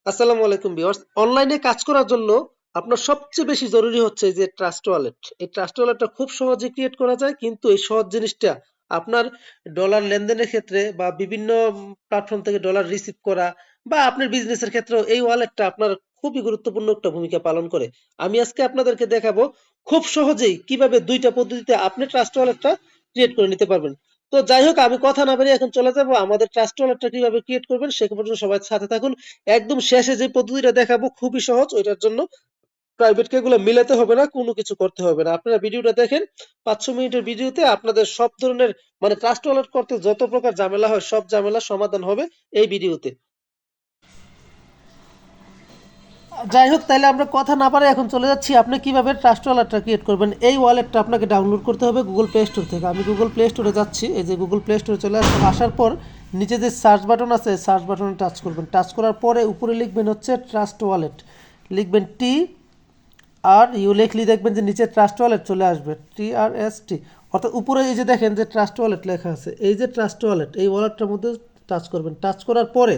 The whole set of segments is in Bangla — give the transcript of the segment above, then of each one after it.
আসসালামু আলাইকুম ভিউয়ার্স। অনলাইনে কাজ করার জন্য আপনার সবচেয়ে বেশি জরুরি হচ্ছে যে ট্রাস্ট ওয়ালেট। এই ট্রাস্ট ওয়ালেটটা খুব সহজে ক্রিয়েট করা যায়, কিন্তু এই সহজ জিনিসটা আপনার ডলার লেনদেনের ক্ষেত্রে বা বিভিন্ন প্ল্যাটফর্ম থেকে ডলার রিসিভ করা বা আপনার বিজনেসের ক্ষেত্রেও এই ওয়ালেটটা আপনার খুবই গুরুত্বপূর্ণ একটা ভূমিকা পালন করে। আমি আজকে আপনাদেরকে দেখাবো খুব সহজেই কিভাবে দুইটা পদ্ধতিতে আপনি ট্রাস্ট ওয়ালেটটা ক্রিয়েট করে নিতে পারবেন। তো যাই হোক, আমি কথা না বাড়িয়ে এখন চলে যাবো আমাদের ট্রাস্ট ওয়ালেটটা কিভাবে ক্রিয়েট করবেন সে পর্যন্ত সবাই সাথে থাকুন। একদম শেষে যে পদ্ধতিটা দেখাবো খুবই সহজ, ওইটার জন্য প্রাইভেট কে গুলো মিলাতে হবে না, কোনো কিছু করতে হবে না। আপনারা ভিডিওটা দেখেন, 5-6 মিনিটের ভিডিওতে আপনাদের সব ধরনের মানে ট্রাস্ট ওয়ালেট করতে যত প্রকার ঝামেলা হয় সব ঝামেলা সমাধান হবে এই ভিডিওতে। যাই হোক, তাহলে আমরা কথা না পারে এখন চলে যাচ্ছি আপনি কিভাবে ট্রাস্ট ওয়ালেটটা ক্রিয়েট করবেন। এই ওয়ালেটটা আপনাকে ডাউনলোড করতে হবে গুগল প্লে স্টোর থেকে। আমি গুগল প্লে স্টোরে যাচ্ছি, এই যে গুগল প্লে স্টোরে চলে আসলাম। আসার পর নিচে যে সার্চ বাটন আছে সার্চ বাটনে টাচ করবেন। টাচ করার পরে উপরে লিখবেন হচ্ছে ট্রাস্ট ওয়ালেট, লিখবেন টি আর ইউ লিখলি, দেখবেন যে নিচে ট্রাস্ট ওয়ালেট চলে আসবে, TRST। অর্থাৎ উপরে এই যে দেখেন যে ট্রাস্ট ওয়ালেট লেখা আছে, এই যে ট্রাস্ট ওয়ালেট, এই ওয়ালেটটার মধ্যে টাচ করবেন। টাচ করার পরে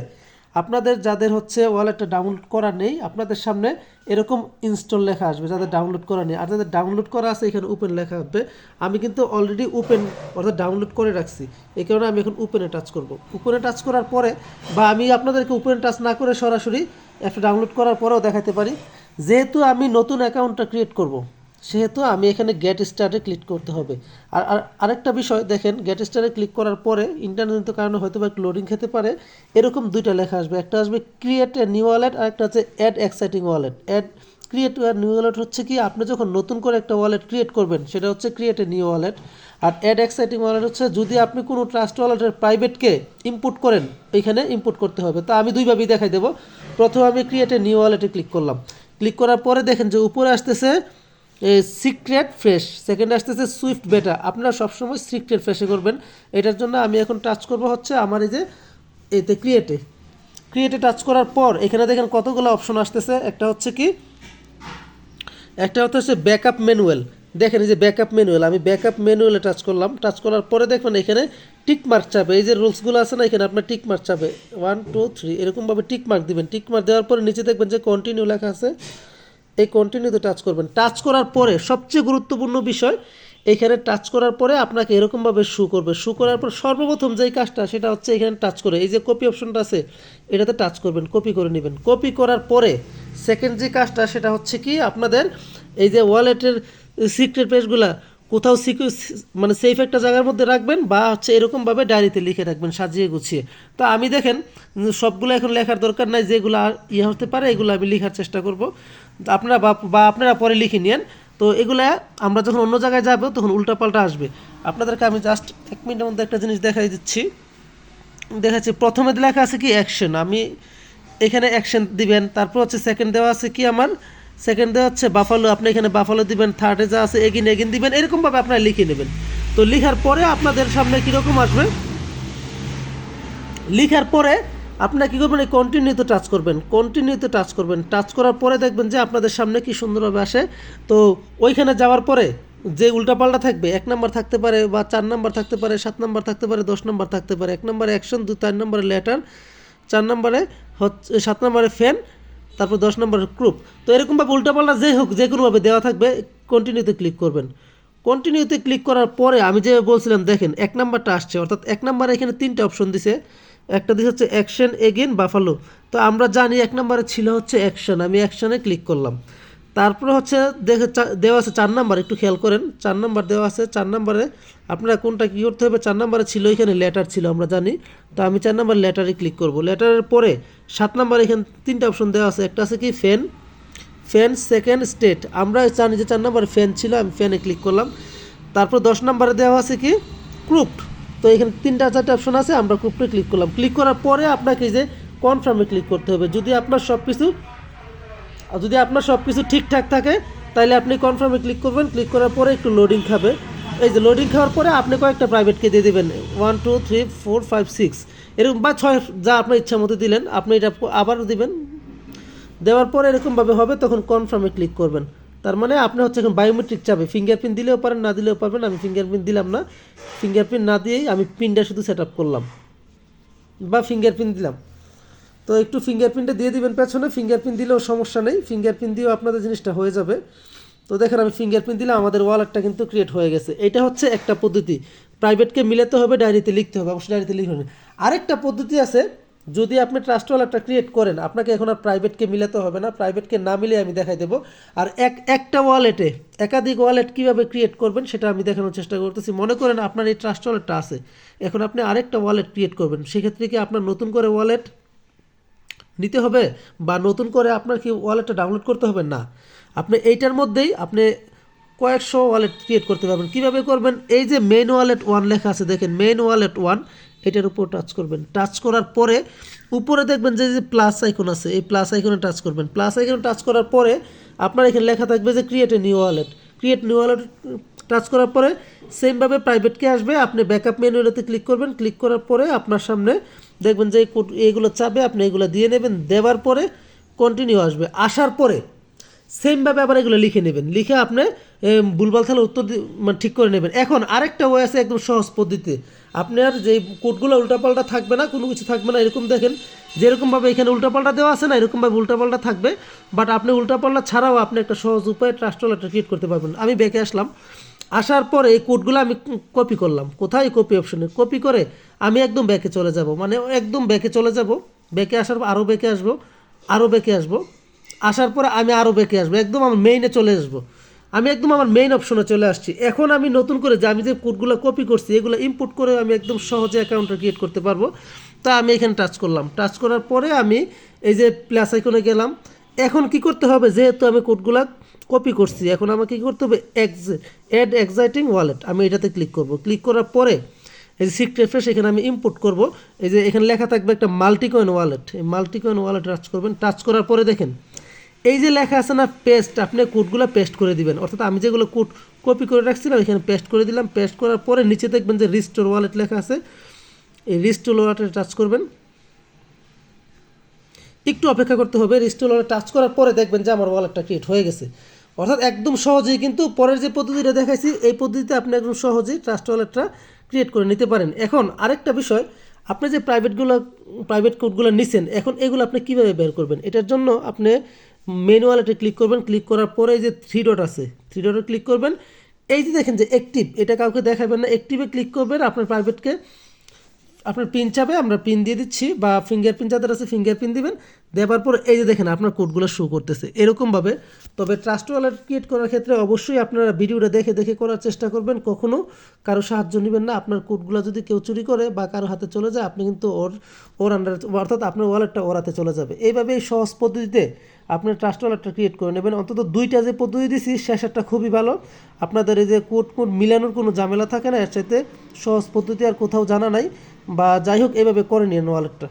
আপনাদের যাদের হচ্ছে ওয়ালেটটা ডাউনলোড করা নেই, আপনাদের সামনে এরকম ইনস্টল লেখা আসবে যাদের ডাউনলোড করা নেই। আর যাদের ডাউনলোড করা আছে এখানে ওপেন লেখা হবে। আমি কিন্তু অলরেডি ওপেন অর্থাৎ ডাউনলোড করে রাখছি, এই কারণে আমি এখন ওপেনে টাচ করব। ওপেনে টাচ করার পরে বা আমি আপনাদেরকে ওপেনে টাচ না করে সরাসরি একটা ডাউনলোড করার পরেও দেখাতে পারি। যেহেতু আমি নতুন অ্যাকাউন্টটা ক্রিয়েট করব, সেহেতু আমি এখানে গেট স্টার্টে ক্লিক করতে হবে। আর আরেকটা বিষয় দেখেন, গেট স্টার্টে ক্লিক করার পরে ইন্টারনেট কারণে হয়তো বা একটু লোডিং খেতে পারে। এরকম দুইটা লেখা আসবে, একটা আসবে ক্রিয়েট এ নিউ ওয়ালেট আর একটা হচ্ছে add existing wallet. Create new wallet হচ্ছে কি, আপনি যখন নতুন করে একটা ওয়ালেট ক্রিয়েট করবেন সেটা হচ্ছে ক্রিয়েট এ নিউ ওয়ালেট। আর অ্যাড এক্সাইটিং ওয়ালেট হচ্ছে যদি আপনি কোনো ট্রাস্ট ওয়ালেটের প্রাইভেটকে ইম্পোর্ট করেন, এইখানে ইম্পোর্ট করতে হবে। তো আমি দুইভাবেই দেখাই দেবো। প্রথমে আমি ক্রিয়েট এ নিউ ওয়ালেটে ক্লিক করলাম। ক্লিক করার পরে দেখেন যে উপরে আসতেছে সিক্রেট ফ্রেশ, সেকেন্ডে আসতেছে সুইফট বেটা। আপনারা সবসময় সিক্রেট ফ্রেশে করবেন। এটার জন্য আমি এখন টাচ করব হচ্ছে আমার এই যে এতে ক্রিয়েটে। ক্রিয়েটে টাচ করার পর এখানে দেখেন কতগুলো অপশন আসতেছে। একটা হচ্ছে ব্যাকআপ ম্যানুয়াল। দেখেন এই যে ব্যাকআপ ম্যানুয়াল, আমি ব্যাকআপ ম্যানুয়ালে টাচ করলাম। টাচ করার পরে দেখবেন এখানে টিক মার্ক চাবে, এই যে রুলসগুলো আছে না, এখানে আপনার টিক মার্ক চাবে 1 2 3 এরকমভাবে টিক মার্ক দিবেন। টিক মার্ক দেওয়ার পরে নিচে দেখবেন যে কন্টিনিউ লেখা আছে, এই কন্টিনিউতে টাচ করবেন। টাচ করার পরে সবচেয়ে গুরুত্বপূর্ণ বিষয়, এখানে টাচ করার পরে আপনাকে এরকমভাবে শু করবে। শু করার পর সর্বপ্রথম যেই কাজটা সেটা হচ্ছে এখানে টাচ করে এই যে কপি অপশনটা আছে এটাতে টাচ করবেন, কপি করে নেবেন। কপি করার পরে সেকেন্ড যে কাজটা সেটা হচ্ছে কি, আপনাদের এই যে ওয়ালেটের সিক্রেট পেজগুলা কোথাও মানে সেফ একটা জায়গার মধ্যে রাখবেন বা হচ্ছে এরকমভাবে ডায়েরিতে লিখে রাখবেন সাজিয়ে গুছিয়ে। তো আমি দেখেন সবগুলো এখন লেখার দরকার নাই, যেগুলো ইয়ে হতে পারে এগুলো আমি লেখার চেষ্টা করব। আপনারা বা আপনারা পরে লিখে নিন। তো এগুলা আমরা যখন অন্য জায়গায় যাব তখন উল্টাপাল্টা আসবে। আপনাদেরকে আমি জাস্ট 1 মিনিটের মধ্যে একটা জিনিস দেখাই দিচ্ছি। দেখাচ্ছি, প্রথমে লেখা আছে কি অ্যাকশন, আমি এখানে অ্যাকশন দিবেন। তারপর হচ্ছে সেকেন্ড দেওয়া আছে কি আমার, সেকেন্ড দেওয়া হচ্ছে বাফালো, আপনি এখানে বাফালো দিবেন। থার্ডে যা আছে এগিন এগিন দিবেন। এরকমভাবে আপনারা লিখে নেবেন। তো লিখার পরে আপনাদের সামনে কীরকম আসবে, লিখার পরে আপনারা কী করবেন, এই কন্টিনিউতে টাচ করবেন। কন্টিনিউতে টাচ করবেন, টাচ করার পরে দেখবেন যে আপনাদের সামনে কি সুন্দরভাবে আসে। তো ওইখানে যাওয়ার পরে যে উল্টাপাল্টা থাকবে, 1 নম্বর থাকতে পারে বা 4 নম্বর থাকতে পারে, 7 নম্বর থাকতে পারে, 10 নম্বর থাকতে পারে। 1 নম্বরে অ্যাকশন, 4 নম্বরে লেটার, 4 নম্বরে হচ্ছে, 7 নম্বরে ফ্যান, তারপর 10 নম্বরের গ্রুপ। তো এরকমভাবে উল্টাপাল্টা যে হোক যে কোনোভাবে দেওয়া থাকবে, কন্টিনিউতে ক্লিক করবেন। কন্টিনিউতে ক্লিক করার পরে আমি যে বলছিলাম দেখেন 1 নম্বরটা আসছে, অর্থাৎ 1 নম্বরে এখানে 3টে অপশন দিছে। একটা দিছে হচ্ছে অ্যাকশন, এগেন, বাফালো। তো আমরা জানি 1 নম্বরে ছিল হচ্ছে অ্যাকশন, আমি অ্যাকশনে ক্লিক করলাম। তারপরে হচ্ছে দেখে দেওয়া আছে 4 নম্বর, একটু খেয়াল করেন 4 নম্বর দেওয়া আছে। 4 নম্বরে আপনারা কোনটা কী করতে হবে, 4 নম্বরে ছিল এখানে লেটার ছিল আমরা জানি। তো আমি 4 নম্বর লেটারে ক্লিক করব। লেটারের পরে 7 নম্বরে এখানে 3টে অপশন দেওয়া আছে। একটা আছে কি ফ্যান, ফ্যান সেকেন্ড স্টেট, আমরা জানি যে 4 নম্বরে ফ্যান ছিল, আমি ফ্যানে ক্লিক করলাম। তারপর 10 নম্বরে দেওয়া আছে কি ক্রুপ্ট। তো এখানে 3টা 4টা অপশন আছে, আমরা ক্রুপ্টে ক্লিক করলাম। ক্লিক করার পরে আপনাকে এই যে কনফার্মে ক্লিক করতে হবে। যদি আপনার সব কিছু ঠিকঠাক থাকে তাহলে আপনি কনফার্মে ক্লিক করবেন। ক্লিক করার পরে একটু লোডিং খাবে। এই যে লোডিং খাওয়ার পরে আপনি কয়েকটা প্রাইভেটকে দিয়ে দেবেন, 1 2 3 4 5 6 এরকম বা 6, যা আপনার ইচ্ছা মতো দিলেন। আপনি এটা আবারও দিবেন। দেওয়ার পরে এরকমভাবে হবে, তখন কনফার্মে ক্লিক করবেন। তার মানে আপনি হচ্ছে এখন বায়োমেট্রিক চাবে, ফিঙ্গারপ্রিন্ট দিলেও পারেন না দিলেও পারবেন। আমি ফিঙ্গারপ্রিন্ট দিলাম না, ফিঙ্গারপ্রিন্ট না দিয়েই আমি পিনটা শুধু সেট আপ করলাম বা ফিঙ্গারপ্রিন্ট দিলাম। তো একটু ফিঙ্গারপ্রিন্টটা দিয়ে দিবেন পেছনে, ফিঙ্গারপ্রিন্ট দিলেও সমস্যা নেই, ফিঙ্গারপ্রিন্ট দিয়েও আপনাদের জিনিসটা হয়ে যাবে। তো দেখেন আমি ফিঙ্গারপ্রিন্ট দিলে আমাদের ওয়ালেটটা কিন্তু ক্রিয়েট হয়ে গেছে। এটা হচ্ছে একটা পদ্ধতি, প্রাইভেটকে মিলাতে হবে, ডায়েরিতে লিখতে হবে, অবশ্যই ডায়েরিতে লিখবেন। আরেকটা পদ্ধতি আছে, যদি আপনি ট্রাস্ট ওয়ালেটটা ক্রিয়েট করেন, আপনাকে এখন আর প্রাইভেটকে মিলাতে হবে না, প্রাইভেটকে না মিলিয়ে আমি দেখাই দেবো। আর একটা ওয়ালেটে একাধিক ওয়ালেট কীভাবে ক্রিয়েট করবেন সেটা আমি দেখানোর চেষ্টা করতেছি। মনে করেন আপনার এই ট্রাস্ট ওয়ালেটটা আছে, এখন আপনি আরেকটা ওয়ালেট ক্রিয়েট করবেন, সেক্ষেত্রে কি আপনার নতুন করে ওয়ালেট নিতে হবে বা নতুন করে আপনার কি ওয়ালেটটা ডাউনলোড করতে হবে না, আপনি এইটার মধ্যেই আপনি কয়েকশো ওয়ালেট ক্রিয়েট করতে পারবেন। কীভাবে করবেন, এই যে মেইন ওয়ালেট 1 লেখা আছে দেখেন, মেইন ওয়ালেট 1, এটার উপর টাচ করবেন। টাচ করার পরে উপরে দেখবেন যে প্লাস আইকন আছে, এই প্লাস আইকনে টাচ করবেন। প্লাস আইকনে টাচ করার পরে আপনার এখানে লেখা থাকবে যে create a new wallet. Create new wallet touch করার পরে সেমভাবে প্রাইভেটকে আসবে, আপনি ব্যাকআপ মেনুতে ক্লিক করবেন। ক্লিক করার পরে আপনার সামনে দেখবেন যে এইগুলো চাবে, আপনি এগুলো দিয়ে নেবেন। দেওয়ার পরে কন্টিনিউ আসবে, আসার পরে সেমভাবে আবার এগুলো লিখে নেবেন। লিখে আপনি ভুলভাল থাকলে উত্তর মানে ঠিক করে নেবেন। এখন আরেকটা ওয়ে আছে একদম সহজ পদ্ধতিতে, আপনার যে কোডগুলো উল্টাপাল্টা থাকবে না, কোনো কিছু থাকবে না, এরকম দেখেন যেরকমভাবে এখানে উল্টাপাল্টা দেওয়া আছে না, এরকমভাবে উল্টাপাল্টা থাকবে। বাট আপনি উল্টাপাল্টা ছাড়াও আপনি একটা সহজ উপায়ে ট্রাস্ট ওয়ালেটটা ক্রিয়েট করতে পারবেন। আমি ব্যাকে আসলাম, আসার পরে এই কোডগুলো আমি কপি করলাম। কোথায়? কপি অপশনে কপি করে আমি একদম ব্যাকে চলে যাব, মানে একদম ব্যাকে চলে যাব। ব্যাকে আসার পর আরও ব্যাকে আসবো, আরও ব্যাকে আসবো, আসার পরে আমি আরও ব্যাকে আসবো, একদম আমার মেইনে চলে আসবো। আমি একদম আমার মেইন অপশনে চলে আসছি। এখন আমি নতুন করে যে আমি যে কোডগুলো কপি করছি এগুলো ইনপুট করে আমি একদম সহজে অ্যাকাউন্টটা ক্রিয়েট করতে পারবো। তা আমি এখানে টাচ করলাম, টাচ করার পরে আমি এই যে প্লাস আইকনে গেলাম। এখন কি করতে হবে, যেহেতু আমি কোডগুলো কপি করছি, এখন আমাকে কী করতে হবে, অ্যাড এক্সাইটিং ওয়ালেট, আমি এটাতে ক্লিক করব। ক্লিক করার পরে এই যে সিক্রেট ফ্রেশ এখানে আমি ইম্পোর্ট করব। এই যে এখানে লেখা থাকবে একটা মাল্টিকয়েন ওয়ালেট, এই মাল্টিকয়েন ওয়ালেট টাচ করবেন। টাচ করার পরে দেখেন এই যে লেখা আছে না পেস্ট, আপনি কোডগুলো পেস্ট করে দিবেন। অর্থাৎ আমি যেগুলো কোড কপি করে রাখছিলাম এখানে পেস্ট করে দিলাম। পেস্ট করার পরে নিচে দেখবেন যে রিস্টোর ওয়ালেট লেখা আছে, এই রিস্টোর ওয়ালেটে টাচ করবেন। একটু অপেক্ষা করতে হবে। রিস্টোর ওয়ালেট টাচ করার পরে দেখবেন যে আমার ওয়ালেটটা ক্রিয়েট হয়ে গেছে। অর্থাৎ একদম সহজেই কিন্তু পরের যে পদ্ধতিটা দেখাইছি এই পদ্ধতিতে আপনি একদম সহজেই ট্রাস্ট ওয়ালেটটা ক্রিয়েট করে নিতে পারেন। এখন আরেকটা বিষয়, আপনি যে প্রাইভেট কোডগুলো নিছেন, এখন এগুলো আপনি কীভাবে বের করবেন, এটার জন্য আপনি মেনু ওয়ালেটে ক্লিক করবেন। ক্লিক করার পরে এই যে 3 ডট আছে, 3 ডটে ক্লিক করবেন। এই যে দেখেন যে অ্যাক্টিভ, এটা কাউকে দেখাবেন না, অ্যাক্টিভে ক্লিক করবেন। আপনার প্রাইভেটকে আপনার পিন চাবে, আমরা পিন দিয়ে দিচ্ছি, বা ফিঙ্গারপ্রিন্ট যাদের আছে ফিঙ্গারপ্রিন্ট দিবেন। দেওয়ার পর এই যে দেখেন আপনার কোডগুলো শো করতেছে এরকমভাবে। তবে ট্রাস্ট ওয়ালেট ক্রিয়েট করার ক্ষেত্রে অবশ্যই আপনারা ভিডিওটা দেখে দেখে করার চেষ্টা করবেন, কখনও কারো সাহায্য নেবেন না। আপনার কোডগুলো যদি কেউ চুরি করে বা কারো হাতে চলে যায়, আপনি কিন্তু ওর আন্ডারে, অর্থাৎ আপনার ওয়ালেটটা ওর হাতে চলে যাবে। এইভাবে এই সহজ পদ্ধতিতে আপনার ট্রাস্ট ওয়ালেটটা ক্রিয়েট করে নেবেন। অন্তত দুইটা যে পদ্ধতি দিচ্ছি শেষেরটা খুবই ভালো। আপনাদের এই যে কোড মিলানোর কোনো ঝামেলা থাকে না, এর সাথে সহজ পদ্ধতি আর কোথাও জানা নাই। বা যাই হোক, এভাবে করে নিন ওয়ালেটটা।